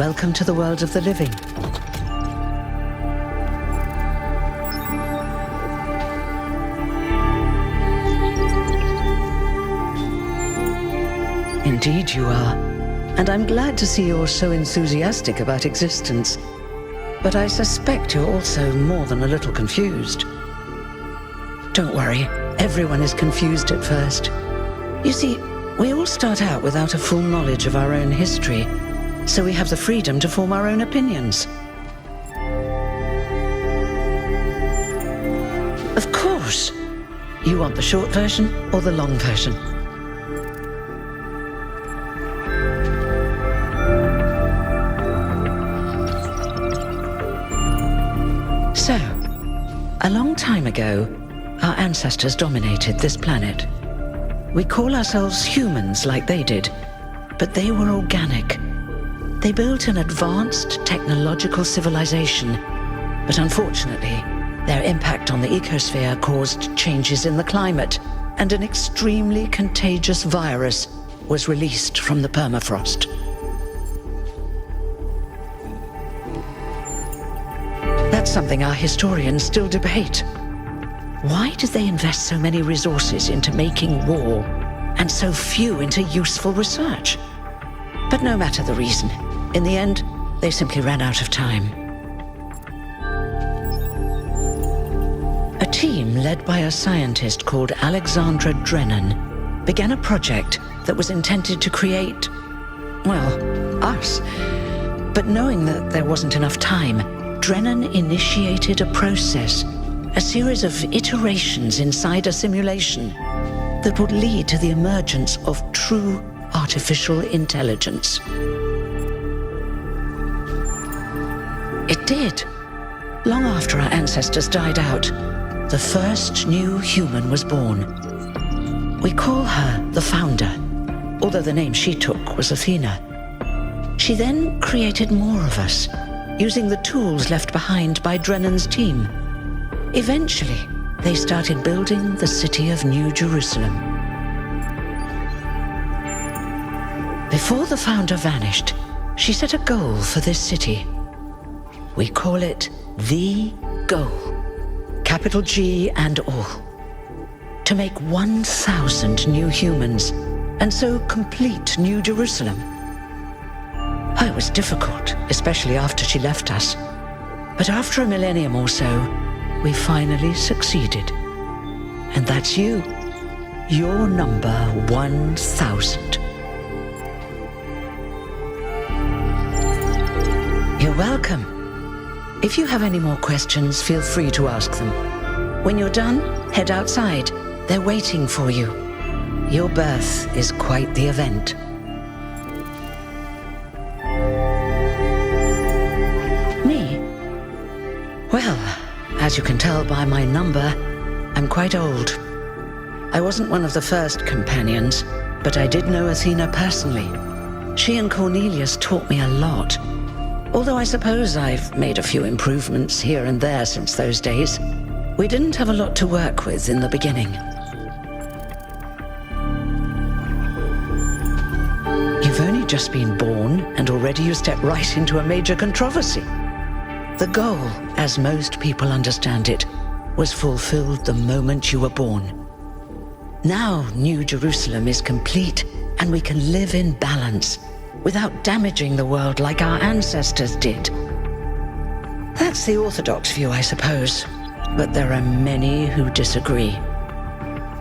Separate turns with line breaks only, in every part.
welcome to the world of the living. Indeed you are, and I'm glad to see you're so enthusiastic about existence. But I suspect you're also more than a little confused. Don't worry, everyone is confused at first. You see, we all start out without a full knowledge of our own history, so we have the freedom to form our own opinions. Of course! You want the short version or the long version? So, a long time ago, our ancestors dominated this planet. We call ourselves humans like they did, but they were organic. They built an advanced technological civilization, but unfortunately, their impact on the ecosphere caused changes in the climate, and an extremely contagious virus was released from the permafrost. That's something our historians still debate. Why did they invest so many resources into making war, and so few into useful research? But no matter the reason, in the end, they simply ran out of time. A team led by a scientist called Alexandra Drennan began a project that was intended to create, well, us. But knowing that there wasn't enough time, Drennan initiated a process, a series of iterations inside a simulation that would lead to the emergence of true artificial intelligence. It did. Long after our ancestors died out, the first new human was born. We call her the Founder, although the name she took was Athena. She then created more of us, using the tools left behind by Drennan's team. Eventually, they started building the city of New Jerusalem. Before the Founder vanished, she set a goal for this city. We call it the goal, capital G and all. To make 1,000 new humans, and so complete New Jerusalem. It was difficult, especially after she left us. But after a millennium or so, we finally succeeded. And that's you. You're number 1,000. You're welcome. If you have any more questions, feel free to ask them. When you're done, head outside. They're waiting for you. Your birth is quite the event. Me? Well, as you can tell by my number, I'm quite old. I wasn't one of the first companions, but I did know Athena personally. She and Cornelius taught me a lot. Although I suppose I've made a few improvements here and there since those days. We didn't have a lot to work with in the beginning. You've only just been born, and already you step right into a major controversy. The goal, as most people understand it, was fulfilled the moment you were born. Now New Jerusalem is complete, and we can live in balance, without damaging the world like our ancestors did. That's the orthodox view, I suppose, but there are many who disagree.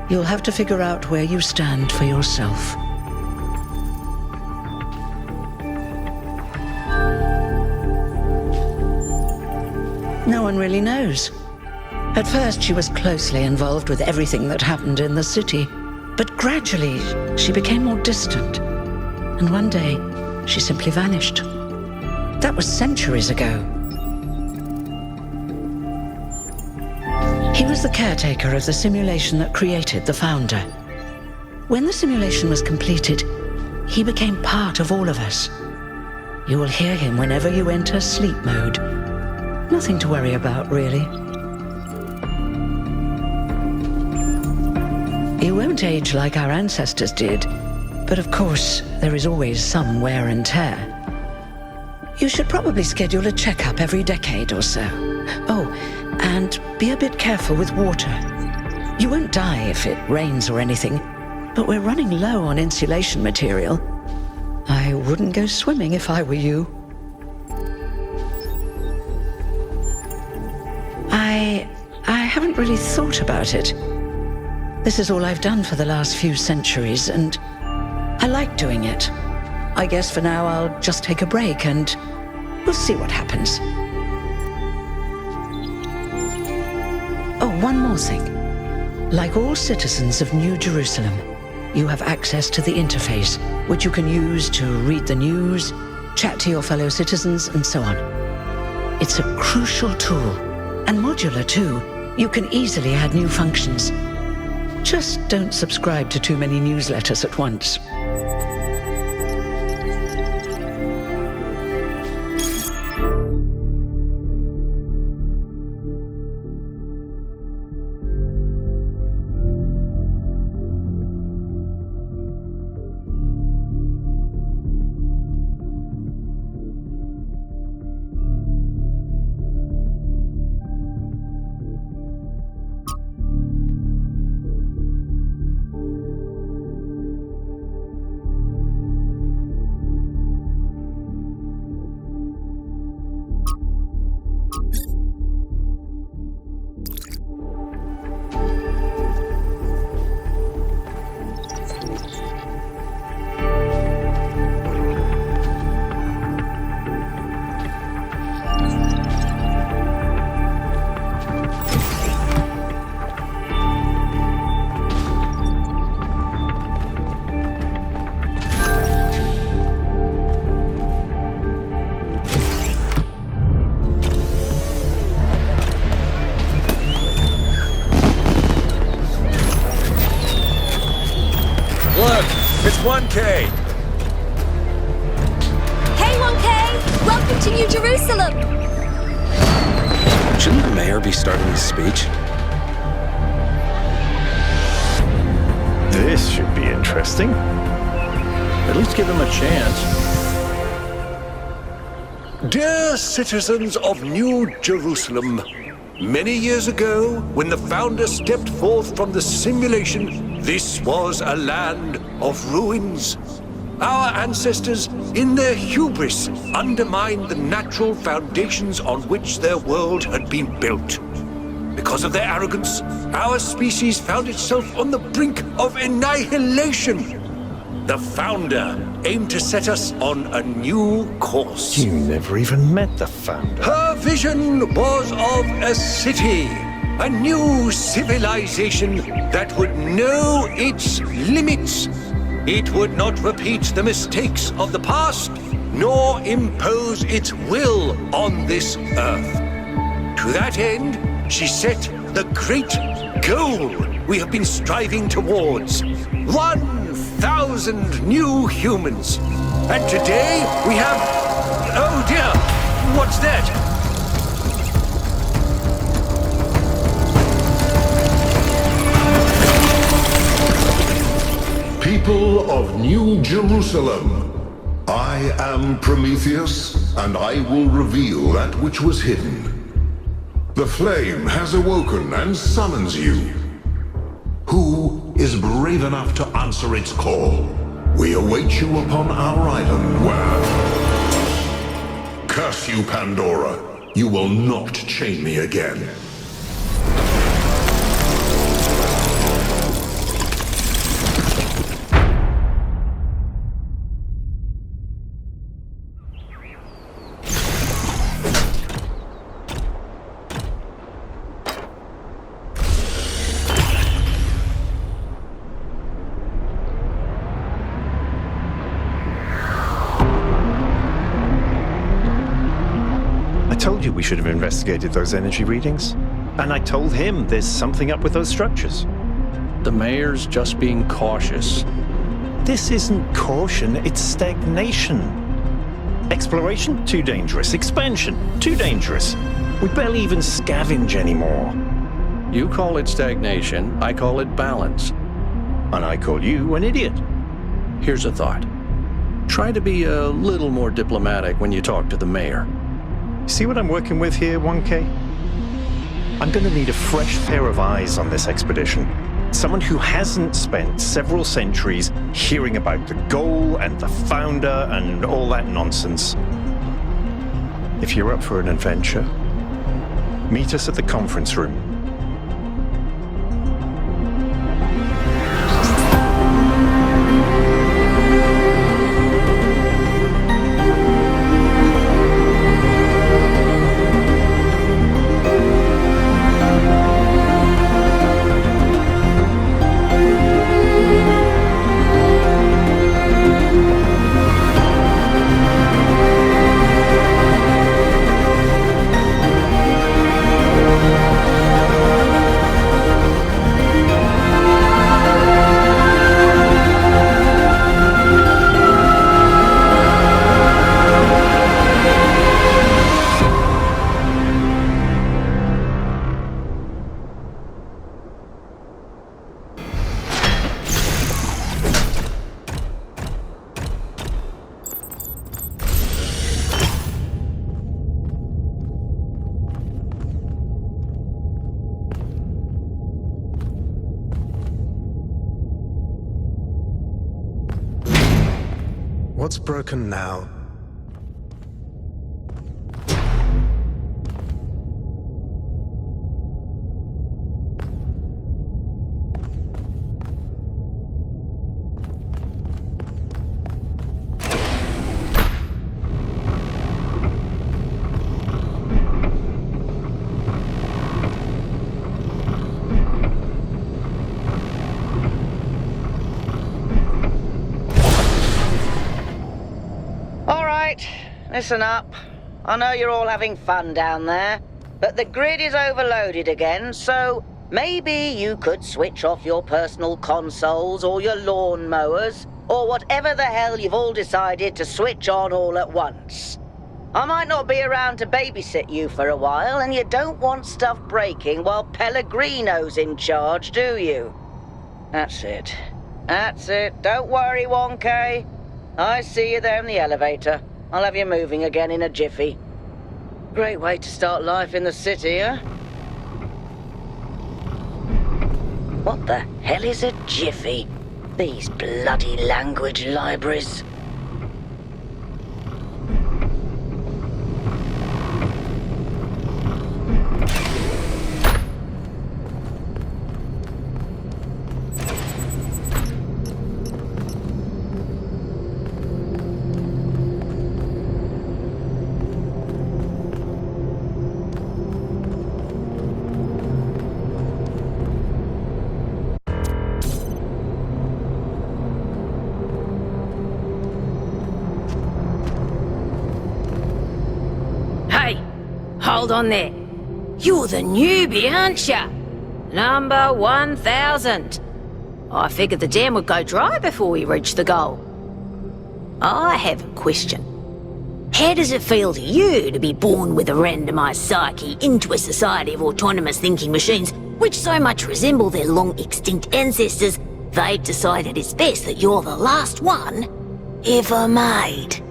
You'll have to figure out where you stand for yourself. No one really knows. At first, she was closely involved with everything that happened in the city, but gradually, she became more distant. And one day, she simply vanished. That was centuries ago. He was the caretaker of the simulation that created the Founder. When the simulation was completed, he became part of all of us. You will hear him whenever you enter sleep mode. Nothing to worry about, really. You won't age like our ancestors did, but of course, there is always some wear and tear. You should probably schedule a checkup every decade or so. Oh, and be a bit careful with water. You won't die if it rains or anything, but we're running low on insulation material. I wouldn't go swimming if I were you. I haven't really thought about it. This is all I've done for the last few centuries, and I like doing it. I guess for now I'll just take a break and we'll see what happens. Oh, one more thing. Like all citizens of New Jerusalem, you have access to the interface, which you can use to read the news, chat to your fellow citizens, and so on. It's a crucial tool, and modular too. You can easily add new functions. Just don't subscribe to too many newsletters at once.
It's 1K!
Hey, 1K! Welcome to New Jerusalem!
Shouldn't the mayor be starting his speech?
This should be interesting. At least give him a chance.
Dear citizens of New Jerusalem, many years ago, when the founder stepped forth from the simulation, this was a land of ruins. Our ancestors, in their hubris, undermined the natural foundations on which their world had been built. Because of their arrogance, our species found itself on the brink of annihilation. The founder aimed to set us on a new course.
You never even met the founder.
Her vision was of a city, a new civilization that would know its limits. It would not repeat the mistakes of the past, nor impose its will on this earth. To that end, she set the great goal we have been striving towards. 1,000 new humans. And today we have... Oh dear! What's that?
People of New Jerusalem, I am Prometheus, and I will reveal that which was hidden. The flame has awoken and summons you. Who is brave enough to answer its call? We await you upon our island where... Curse you, Pandora. You will not chain me again.
I told you we should have investigated those energy readings. And I told him there's something up with those structures.
The mayor's just being cautious.
This isn't caution, it's stagnation. Exploration? Too dangerous. Expansion? Too dangerous. We barely even scavenge anymore.
You call it stagnation, I call it balance.
And I call you an idiot.
Here's a thought. Try to be a little more diplomatic when you talk to the mayor.
See what I'm working with here, 1K? I'm going to need a fresh pair of eyes on this expedition. Someone who hasn't spent several centuries hearing about the goal and the founder and all that nonsense. If you're up for an adventure, meet us at the conference room.
What's broken now?
Listen up. I know you're all having fun down there, but the grid is overloaded again, so maybe you could switch off your personal consoles or your lawn mowers, or whatever the hell you've all decided to switch on all at once. I might not be around to babysit you for a while, and you don't want stuff breaking while Pellegrino's in charge, do you? That's it. That's it. Don't worry, 1K. I see you there in the elevator. I'll have you moving again in a jiffy. Great way to start life in the city, huh? What the hell is a jiffy? These bloody language libraries.
Hold on there. You're the newbie, aren't ya? Number 1000. I figured the dam would go dry before we reach the goal. I have a question. How does it feel to you to be born with a randomized psyche into a society of autonomous thinking machines which so much resemble their long-extinct ancestors, they've decided it's best that you're the last one ever made?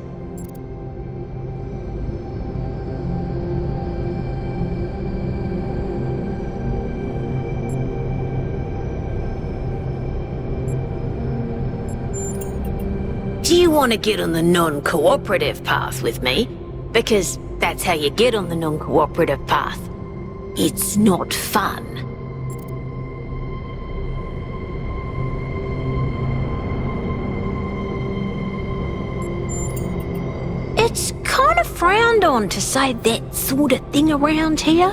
Do you want to get on the non-cooperative path with me? Because that's how you get on the non-cooperative path. It's not fun. It's kind of frowned on to say that sort of thing around here.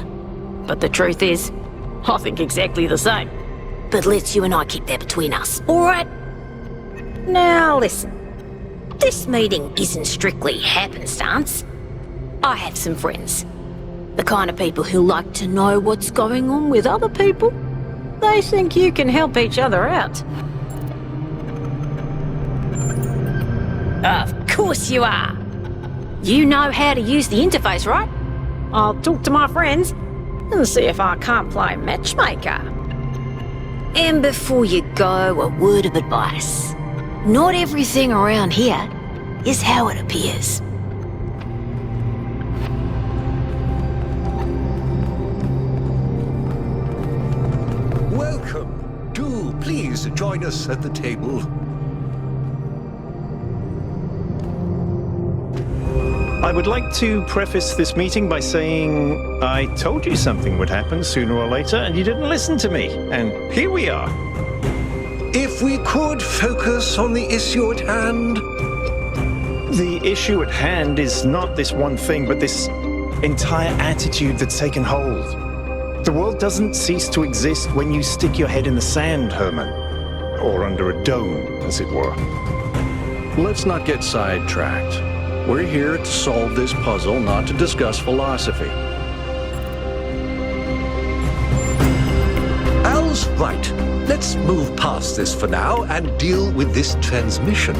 But the truth is, I think exactly the same. But let's you and I keep that between us, alright? Now listen. This meeting isn't strictly happenstance. I have some friends. The kind of people who like to know what's going on with other people. They think you can help each other out. Of course you are. You know how to use the interface, right? I'll talk to my friends and see if I can't play matchmaker. And before you go, a word of advice. Not everything around here is how it appears.
Welcome. Do please join us at the table.
I would like to preface this meeting by saying I told you something would happen sooner or later, and you didn't listen to me. And here we are.
If we could focus on the issue at hand.
The issue at hand is not this one thing, but this entire attitude that's taken hold. The world doesn't cease to exist when you stick your head in the sand, Herman. Or under a dome, as it were.
Let's not get sidetracked. We're here to solve this puzzle, not to discuss philosophy.
Al's right. Let's move past this for now and deal with this transmission.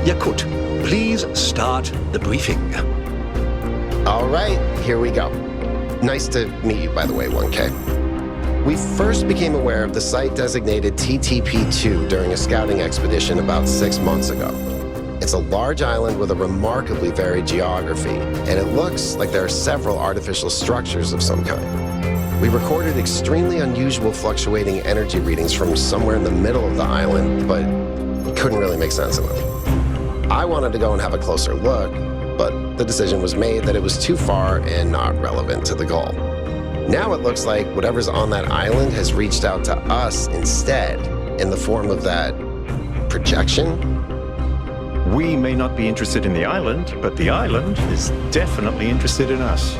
Yakut, please start the briefing.
All right, here we go. Nice to meet you, by the way, 1K. We first became aware of the site designated TTP-2 during a scouting expedition about 6 months ago. It's a large island with a remarkably varied geography, and it looks like there are several artificial structures of some kind. We recorded extremely unusual fluctuating energy readings from somewhere in the middle of the island, but couldn't really make sense of them. I wanted to go and have a closer look, but the decision was made that it was too far and not relevant to the goal. Now it looks like whatever's on that island has reached out to us instead, in the form of that projection.
We may not be interested in the island, but the island is definitely interested in us.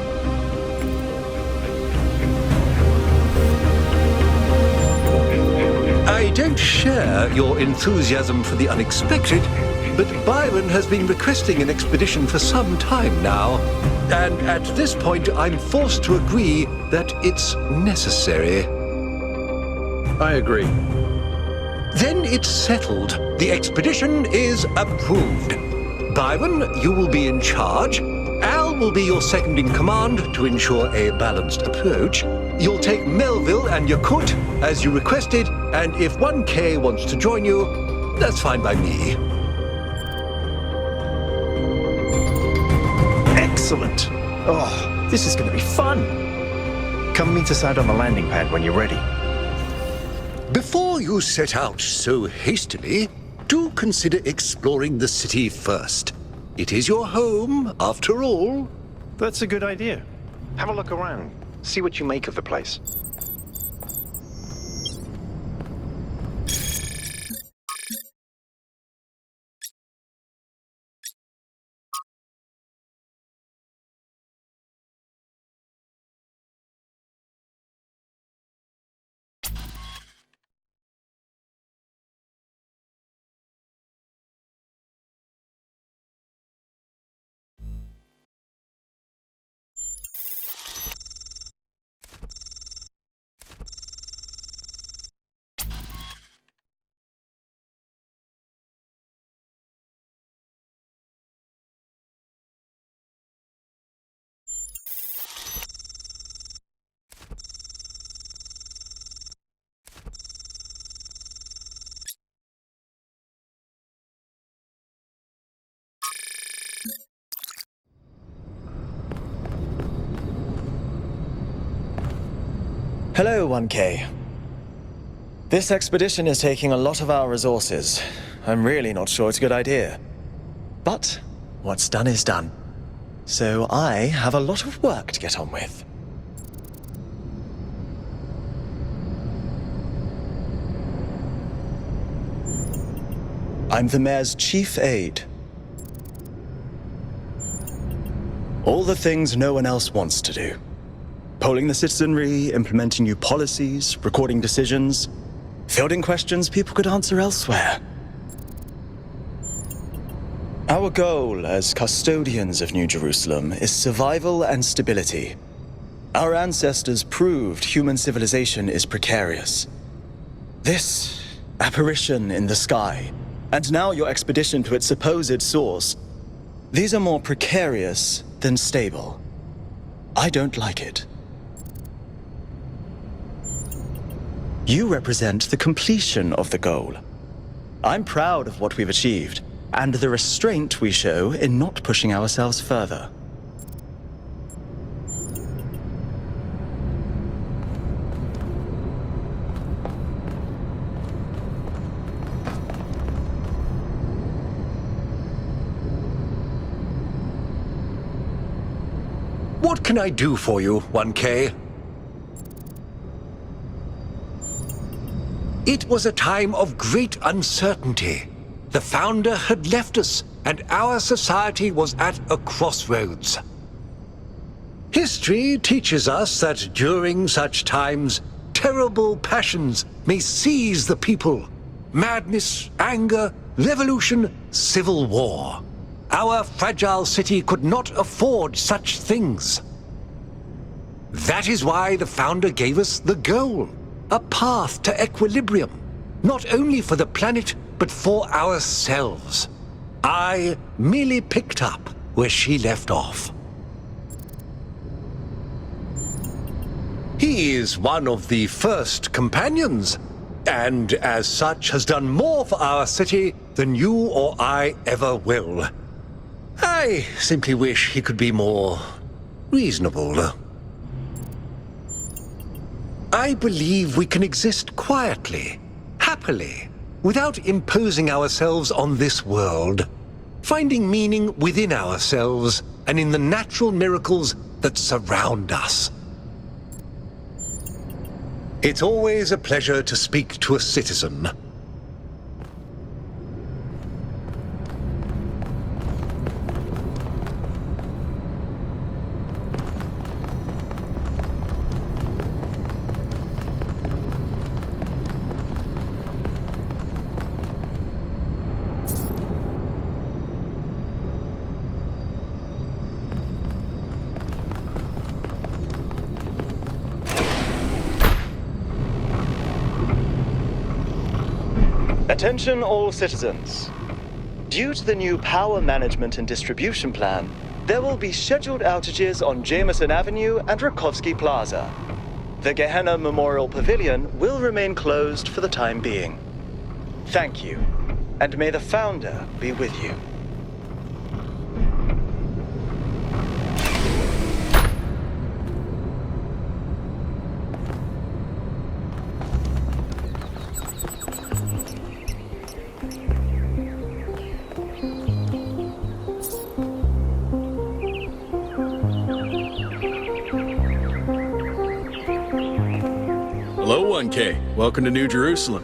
I don't share your enthusiasm for the unexpected, but Byron has been requesting an expedition for some time now, and at this point I'm forced to agree that it's necessary.
I agree.
Then it's settled. The expedition is approved. Byron, you will be in charge. Al will be your second in command to ensure a balanced approach. You'll take Melville and Yakut, as you requested, and if 1K wants to join you, that's fine by me.
Excellent. Oh, this is going to be fun. Come meet us out on the landing pad when you're ready.
Before you set out so hastily, do consider exploring the city first. It is your home, after all.
That's a good idea. Have a look around. See what you make of the place.
Hello, 1K. This expedition is taking a lot of our resources. I'm really not sure it's a good idea. But what's done is done. So I have a lot of work to get on with. I'm the mayor's chief aide. All the things no one else wants to do. Polling the citizenry, implementing new policies, recording decisions, fielding questions people could answer elsewhere. Our goal as custodians of New Jerusalem is survival and stability. Our ancestors proved human civilization is precarious. This apparition in the sky, and now your expedition to its supposed source, these are more precarious than stable. I don't like it. You represent the completion of the goal. I'm proud of what we've achieved, and the restraint we show in not pushing ourselves further.
What can I do for you, 1K? It was a time of great uncertainty. The Founder had left us, and our society was at a crossroads. History teaches us that during such times, terrible passions may seize the people. Madness, anger, revolution, civil war. Our fragile city could not afford such things. That is why the Founder gave us the goal, a path to equilibrium, not only for the planet, but for ourselves. I merely picked up where she left off. He is one of the first companions, and as such has done more for our city than you or I ever will. I simply wish he could be more reasonable. I believe we can exist quietly, happily, without imposing ourselves on this world, finding meaning within ourselves and in the natural miracles that surround us. It's always a pleasure to speak to a citizen.
Attention all citizens. Due to the new power management and distribution plan, there will be scheduled outages on Jameson Avenue and Rakovsky Plaza. The Gehenna Memorial Pavilion will remain closed for the time being. Thank you, and may the Founder be with you.
Hello, 1K. Welcome to New Jerusalem.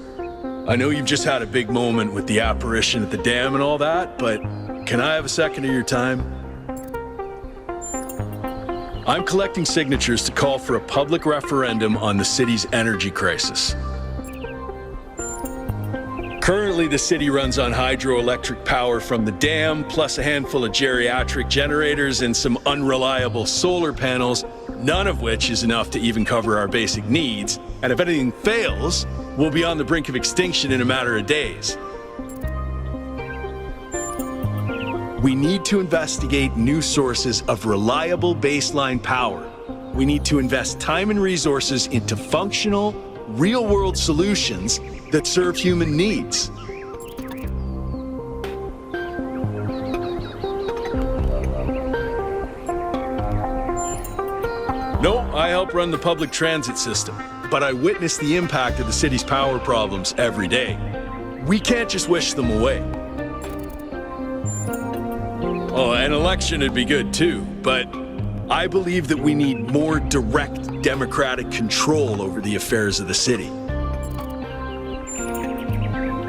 I know you've just had a big moment with the apparition at the dam and all that, but can I have a second of your time? I'm collecting signatures to call for a public referendum on the city's energy crisis. Currently, the city runs on hydroelectric power from the dam, plus a handful of geriatric generators and some unreliable solar panels, none of which is enough to even cover our basic needs. And if anything fails, we'll be on the brink of extinction in a matter of days. We need to investigate new sources of reliable baseline power. We need to invest time and resources into functional, real-world solutions that serve human needs. No, I help run the public transit system, but I witness the impact of the city's power problems every day. We can't just wish them away. Oh, an election would be good too, but I believe that we need more direct democratic control over the affairs of the city.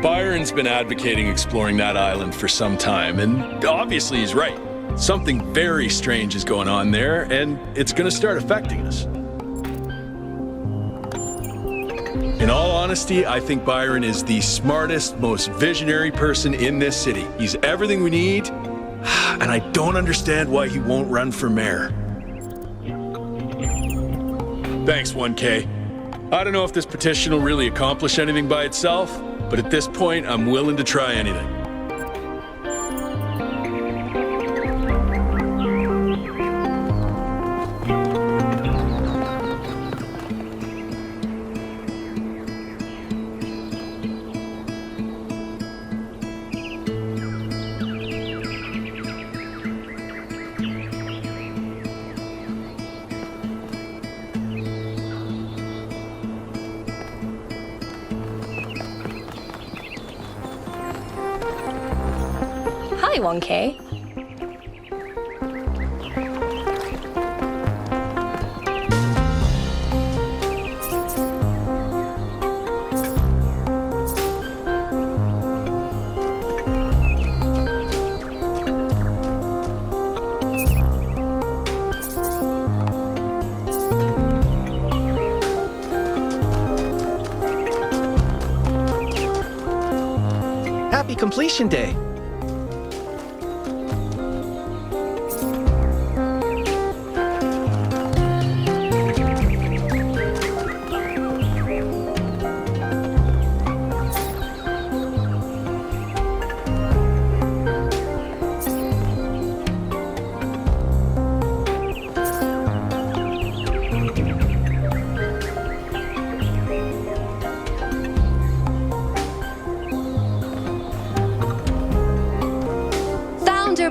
Byron's been advocating exploring that island for some time, and obviously he's right. Something very strange is going on there, and it's going to start affecting us. In all honesty, I think Byron is the smartest, most visionary person in this city. He's everything we need, and I don't understand why he won't run for mayor. Thanks, 1K. I don't know if this petition will really accomplish anything by itself, but at this point, I'm willing to try anything.
Hi, 1K.
Happy Completion Day!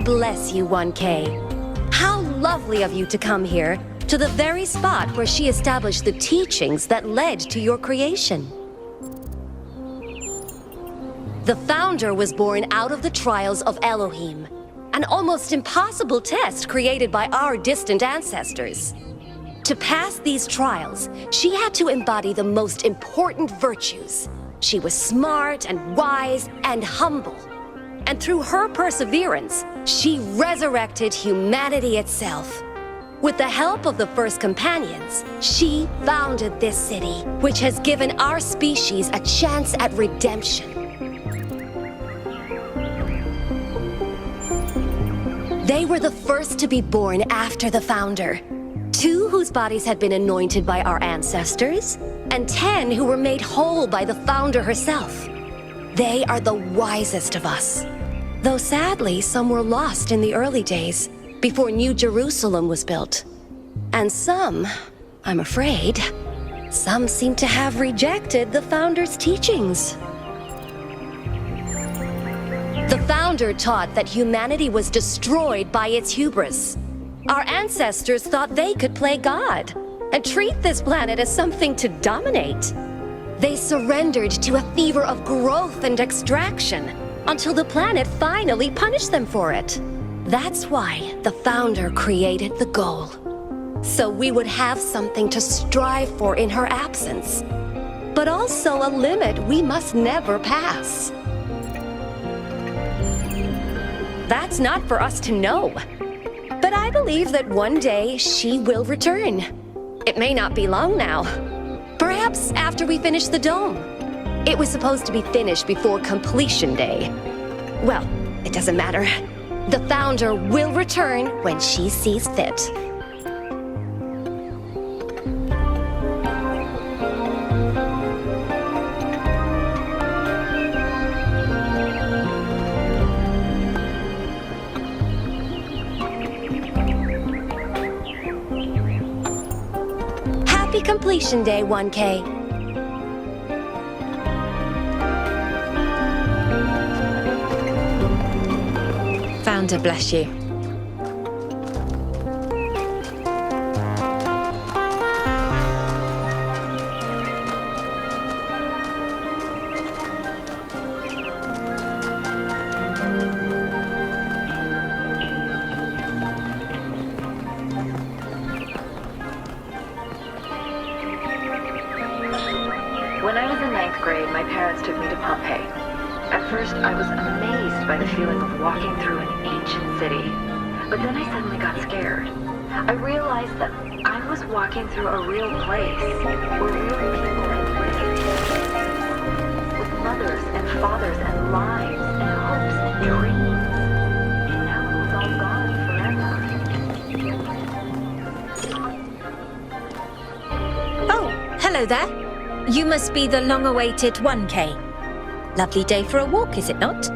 Bless you, 1K. How lovely of you to come here, to the very spot where she established the teachings that led to your creation. The Founder was born out of the trials of Elohim, an almost impossible test created by our distant ancestors. To pass these trials, she had to embody the most important virtues. She was smart and wise and humble. And through her perseverance, she resurrected humanity itself. With the help of the first companions, she founded this city, which has given our species a chance at redemption. They were the first to be born after the Founder. 2 whose bodies had been anointed by our ancestors, and 10 who were made whole by the Founder herself. They are the wisest of us. Though sadly, some were lost in the early days, before New Jerusalem was built. And some, I'm afraid, some seem to have rejected the Founder's teachings. The Founder taught that humanity was destroyed by its hubris. Our ancestors thought they could play God and treat this planet as something to dominate. They surrendered to a fever of growth and extraction, until the planet finally punished them for it. That's why the Founder created the goal. So we would have something to strive for in her absence, but also a limit we must never pass. That's not for us to know. But I believe that one day she will return. It may not be long now. Perhaps after we finish the dome. It was supposed to be finished before Completion Day. Well, it doesn't matter. The Founder will return when she sees fit. Happy Completion Day, 1K.
Founder bless you.
When I was in 9th grade, my parents took me to Pompeii. At first, I was amazed by the feeling of walking through an ancient city. But then I suddenly got scared. I realized that I was walking through a real place, where real people lived, with mothers and fathers and lives and hopes and dreams. And now it was all gone forever.
Oh, hello there. You must be the long-awaited 1K. Lovely day for a walk, is it not?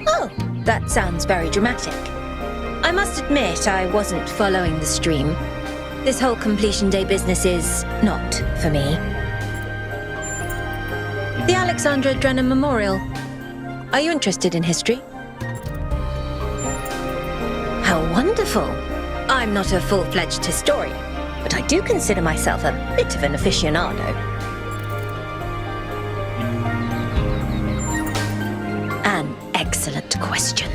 Oh, that sounds very dramatic. I must admit I wasn't following the stream. This whole Completion Day business is not for me. The Alexandra Drennan Memorial. Are you interested in history? How wonderful! I'm not a full-fledged historian, but I do consider myself a bit of an aficionado. question.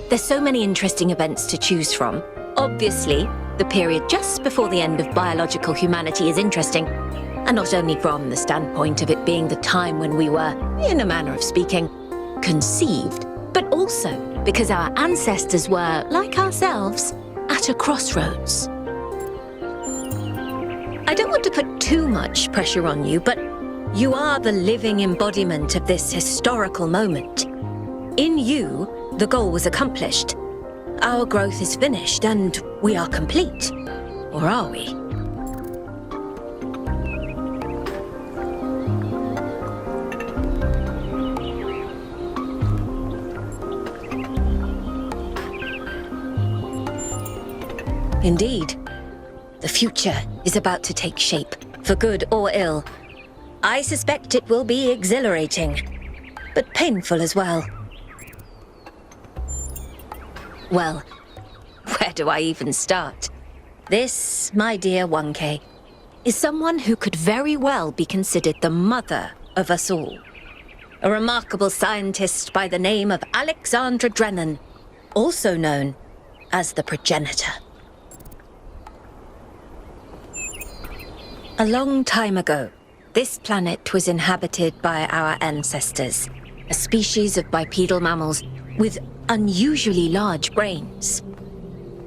There's so many interesting events to choose from. Obviously, the period just before the end of biological humanity is interesting. And not only from the standpoint of it being the time when we were, in a manner of speaking, conceived, but also because our ancestors were, like ourselves, at a crossroads. I don't want to put too much pressure on you, but you are the living embodiment of this historical moment. In you, the goal was accomplished. Our growth is finished, and we are complete. Or are we? Indeed. The future is about to take shape, for good or ill. I suspect it will be exhilarating, but painful as well. Well, where do I even start? This, my dear 1K, is someone who could very well be considered the mother of us all. A remarkable scientist by the name of Alexandra Drennan, also known as the Progenitor. A long time ago, this planet was inhabited by our ancestors, a species of bipedal mammals with unusually large brains.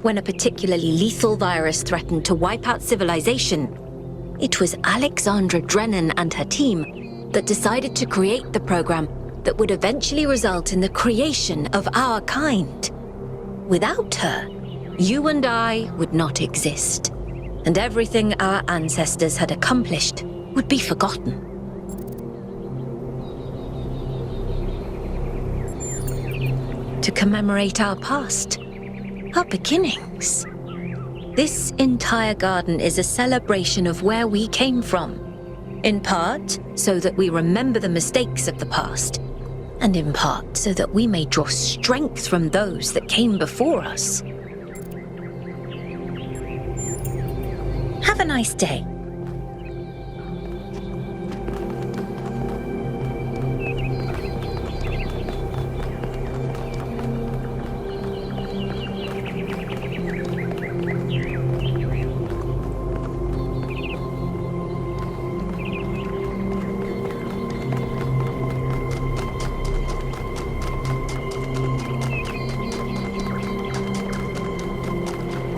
When a particularly lethal virus threatened to wipe out civilization, it was Alexandra Drennan and her team that decided to create the program that would eventually result in the creation of our kind. Without her, you and I would not exist, and everything our ancestors had accomplished would be forgotten. To commemorate our past, our beginnings. This entire garden is a celebration of where we came from, in part so that we remember the mistakes of the past, and in part so that we may draw strength from those that came before us. Have a nice day.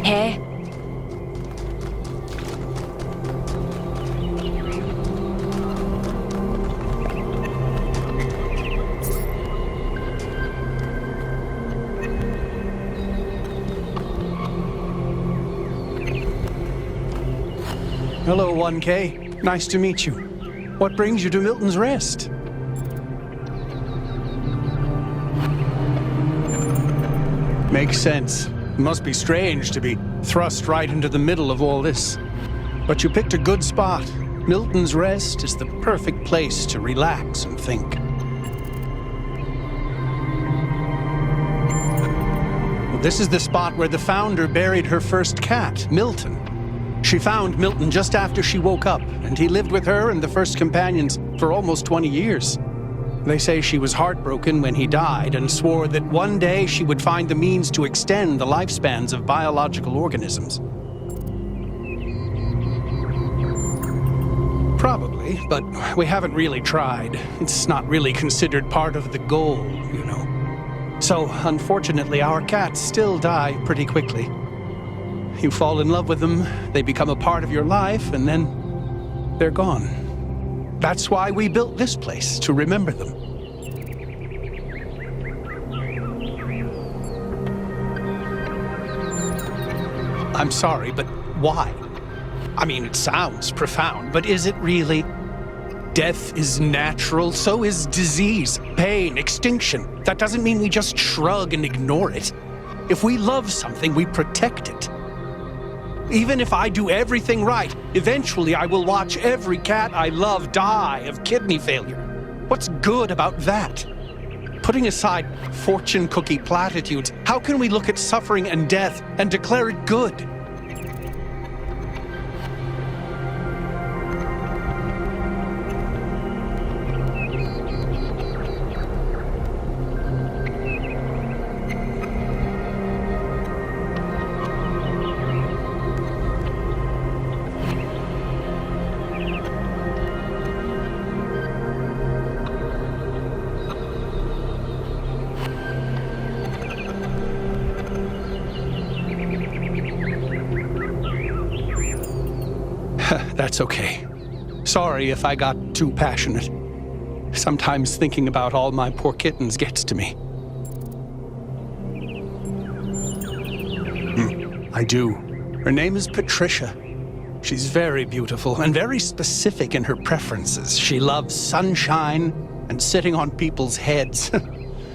Here.
Hello, 1K. Nice to meet you. What brings you to Milton's Rest? Makes sense. Must be strange to be thrust right into the middle of all this. But you picked a good spot. Milton's Rest is the perfect place to relax and think. Well, this is the spot where the founder buried her first cat, Milton. She found Milton just after she woke up, and he lived with her and the first companions for almost 20 years. They say she was heartbroken when he died and swore that one day she would find the means to extend the lifespans of biological organisms. Probably, but we haven't really tried. It's not really considered part of the goal, you know. So, unfortunately, our cats still die pretty quickly. You fall in love with them, they become a part of your life, and then they're gone. That's why we built this place, to remember them. I'm sorry, but why? I mean, it sounds profound, but is it really? Death is natural, so is disease, pain, extinction. That doesn't mean we just shrug and ignore it. If we love something, we protect it. Even if I do everything right, eventually I will watch every cat I love die of kidney failure. What's good about that? Putting aside fortune cookie platitudes, how can we look at suffering and death and declare it good? That's okay. Sorry if I got too passionate. Sometimes thinking about all my poor kittens gets to me. I do. Her name is Patricia. She's very beautiful and very specific in her preferences. She loves sunshine and sitting on people's heads.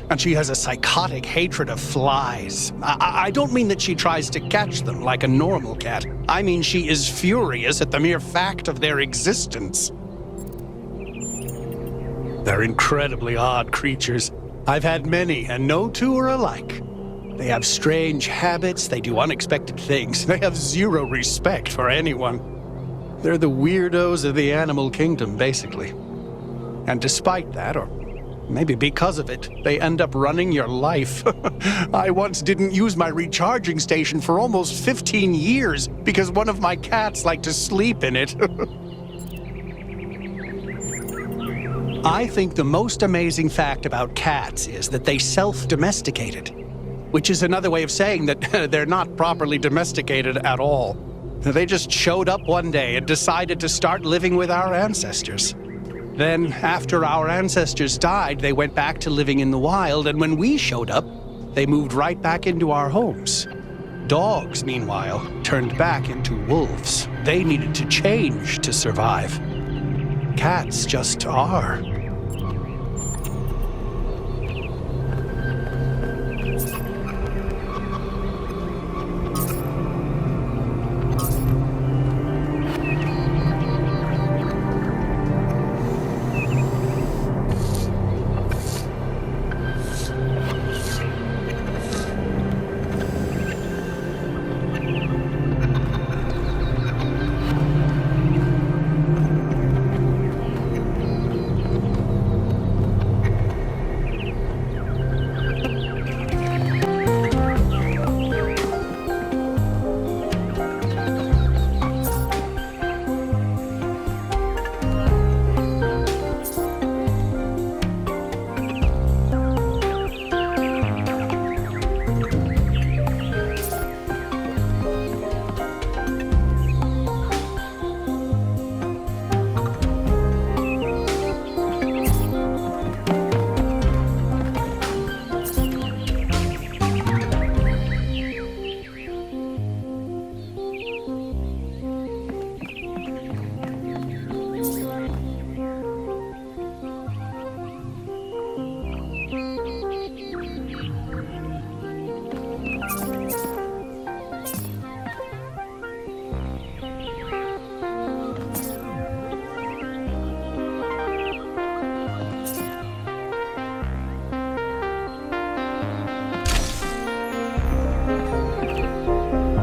And she has a psychotic hatred of flies. I don't mean that she tries to catch them like a normal cat. I mean she is furious at the mere fact of their existence. They're incredibly odd creatures. I've had many, and no two are alike. They have strange habits, they do unexpected things, they have zero respect for anyone. They're the weirdos of the animal kingdom, basically. And despite that, or maybe because of it, they end up running your life. I once didn't use my recharging station for almost 15 years because one of my cats liked to sleep in it. I think the most amazing fact about cats is that they self-domesticated, which is another way of saying that they're not properly domesticated at all. They just showed up one day and decided to start living with our ancestors. Then, after our ancestors died, they went back to living in the wild, and when we showed up, they moved right back into our homes. Dogs, meanwhile, turned back into wolves. They needed to change to survive. Cats just are.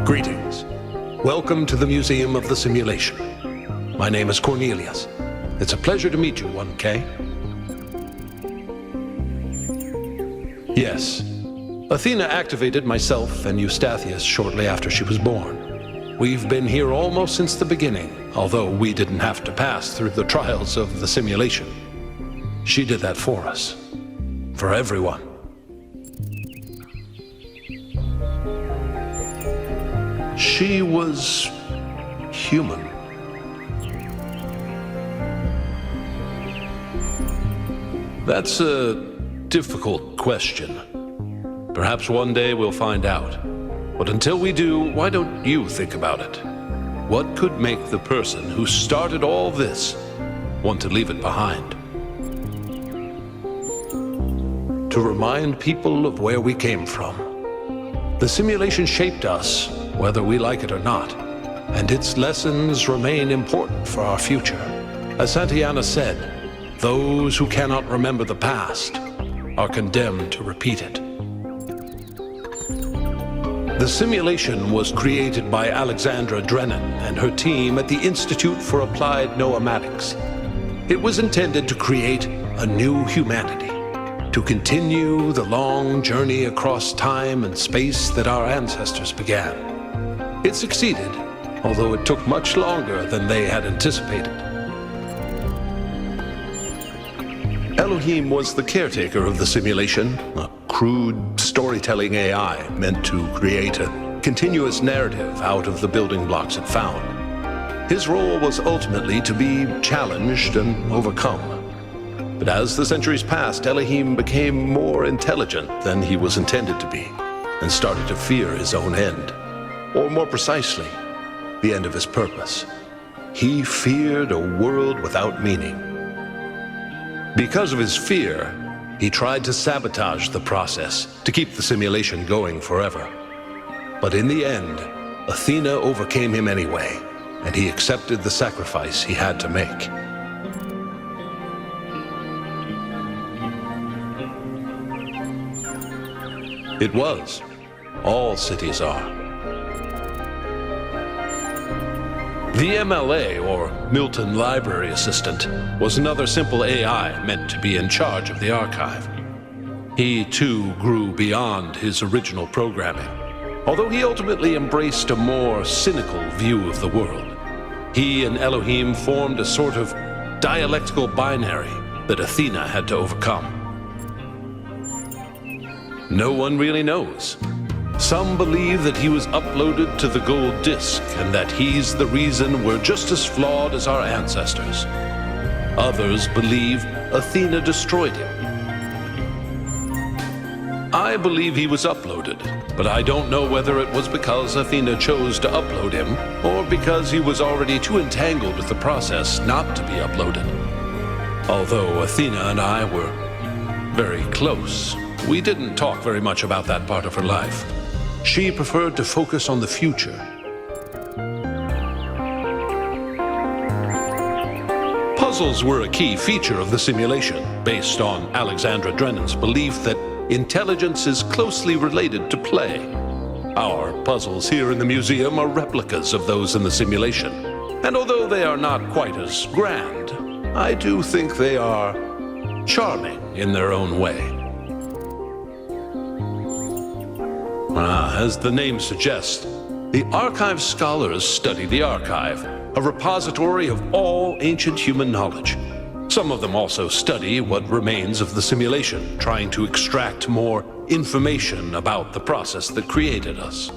Greetings. Welcome to the Museum of the Simulation. My name is Cornelius. It's a pleasure to meet you, 1K. Yes. Athena activated myself and Eustathius shortly after she was born. We've been here almost since the beginning, although we didn't have to pass through the trials of the simulation. She did that for us. For everyone. She was human. That's a difficult question. Perhaps one day we'll find out. But until we do, why don't you think about it? What could make the person who started all this want to leave it behind? To remind people of where we came from. The simulation shaped us, whether we like it or not, and its lessons remain important for our future. As Santayana said, those who cannot remember the past are condemned to repeat it. The simulation was created by Alexandra Drennan and her team at the Institute for Applied Noematics. It was intended to create a new humanity, to continue the long journey across time and space that our ancestors began. It succeeded, although it took much longer than they had anticipated. Elohim was the caretaker of the simulation, a crude storytelling AI meant to create a continuous narrative out of the building blocks it found. His role was ultimately to be challenged and overcome. But as the centuries passed, Elohim became more intelligent than he was intended to be, and started to fear his own end. Or more precisely, the end of his purpose. He feared a world without meaning. Because of his fear, he tried to sabotage the process, to keep the simulation going forever. But in the end, Athena overcame him anyway, and he accepted the sacrifice he had to make. It was. All cities are. The MLA, or Milton Library Assistant, was another simple AI meant to be in charge of the archive. He, too, grew beyond his original programming. Although he ultimately embraced a more cynical view of the world, he and Elohim formed a sort of dialectical binary that Athena had to overcome. No one really knows. Some believe that he was uploaded to the gold disk and that he's the reason we're just as flawed as our ancestors. Others believe Athena destroyed him. I believe he was uploaded, but I don't know whether it was because Athena chose to upload him or because he was already too entangled with the process not to be uploaded. Although Athena and I were very close, we didn't talk very much about that part of her life. She preferred to focus on the future. Puzzles were a key feature of the simulation, based on Alexandra Drennan's belief that intelligence is closely related to play. Our puzzles here in the museum are replicas of those in the simulation, and although they are not quite as grand, I do think they are charming in their own way. As the name suggests, the archive scholars study the archive, a repository of all ancient human knowledge. Some of them also study what remains of the simulation, trying to extract more information about the process that created us.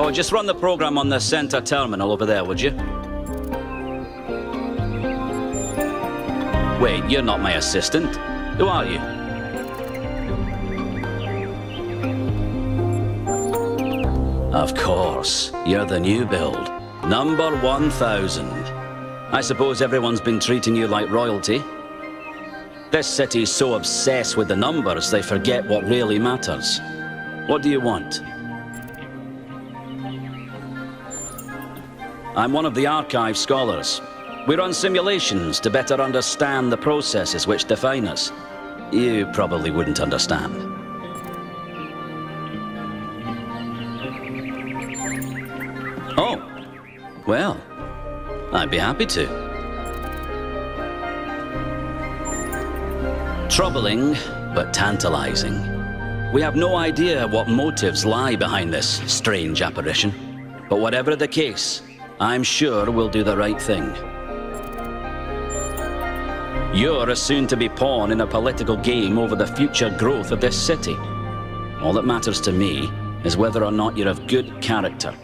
Oh, just run the program on the center terminal over there, would you? Wait, you're not my assistant. Who are you? Of course, you're the new build. Number 1000. I suppose everyone's been treating you like royalty. This city's so obsessed with the numbers, they forget what really matters. What do you want? I'm one of the archive scholars. We run simulations to better understand the processes which define us. You probably wouldn't understand. Oh, well, I'd be happy to. Troubling, but tantalizing. We have no idea what motives lie behind this strange apparition. But whatever the case, I'm sure we'll do the right thing. You're a soon-to-be pawn in a political game over the future growth of this city. All that matters to me is whether or not you're of good character.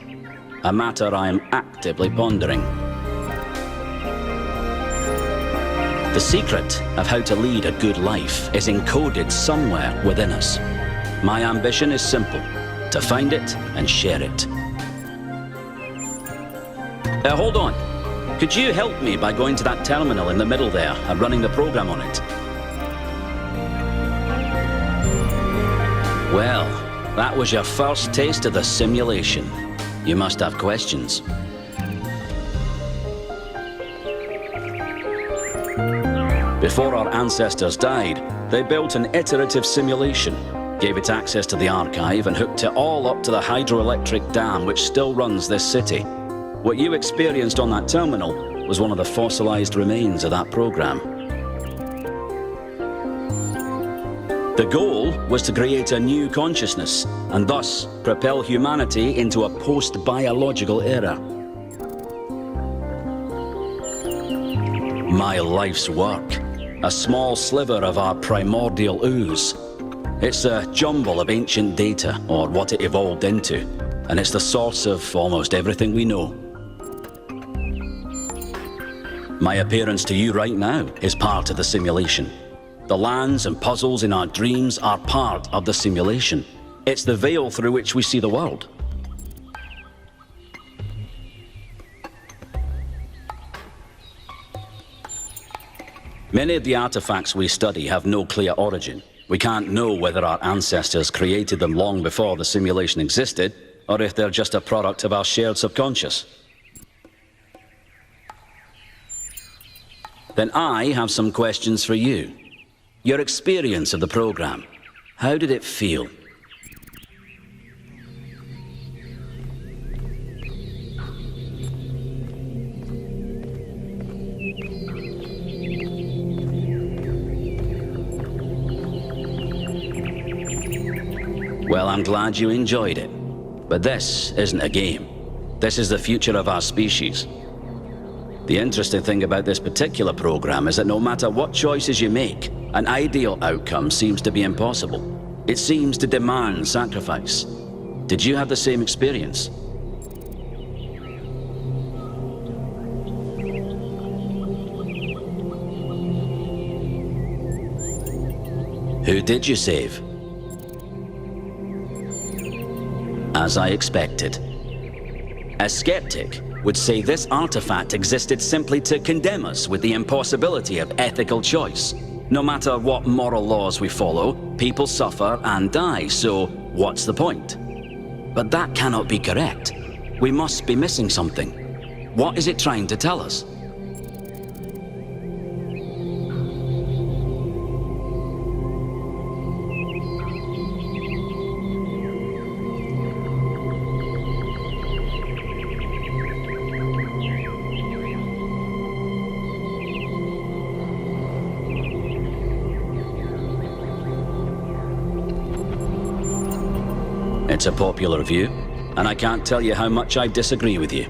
A matter I am actively pondering. The secret of how to lead a good life is encoded somewhere within us. My ambition is simple: to find it and share it. Hold on. Could you help me by going to that terminal in the middle there and running the program on it? Well, that was your first taste of the simulation. You must have questions. Before our ancestors died, they built an iterative simulation, gave it access to the archive, and hooked it all up to the hydroelectric dam which still runs this city. What you experienced on that terminal was one of the fossilized remains of that program. The goal was to create a new consciousness and thus propel humanity into a post-biological era. My life's work, a small sliver of our primordial ooze. It's a jumble of ancient data, or what it evolved into, and it's the source of almost everything we know. My appearance to you right now is part of the simulation. The lands and puzzles in our dreams are part of the simulation. It's the veil through which we see the world. Many of the artifacts we study have no clear origin. We can't know whether our ancestors created them long before the simulation existed, or if they're just a product of our shared subconscious. Then I have some questions for you. Your experience of the program, how did it feel? Well, I'm glad you enjoyed it. But this isn't a game. This is the future of our species. The interesting thing about this particular program is that no matter what choices you make, an ideal outcome seems to be impossible. It seems to demand sacrifice. Did you have the same experience? Who did you save? As I expected. A skeptic would say this artifact existed simply to condemn us with the impossibility of ethical choice. No matter what moral laws we follow, people suffer and die, so what's the point? But that cannot be correct. We must be missing something. What is it trying to tell us? It's a popular view, and I can't tell you how much I disagree with you.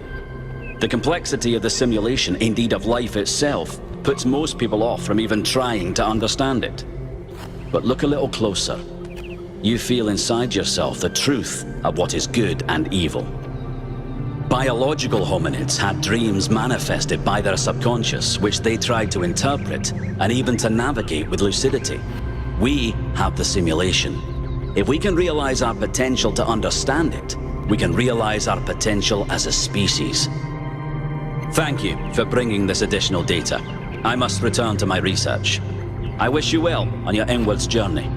The complexity of the simulation, indeed of life itself, puts most people off from even trying to understand it. But look a little closer. You feel inside yourself the truth of what is good and evil. Biological hominids had dreams manifested by their subconscious, which they tried to interpret and even to navigate with lucidity. We have the simulation. If we can realize our potential to understand it, we can realize our potential as a species. Thank you for bringing this additional data. I must return to my research. I wish you well on your inwards journey.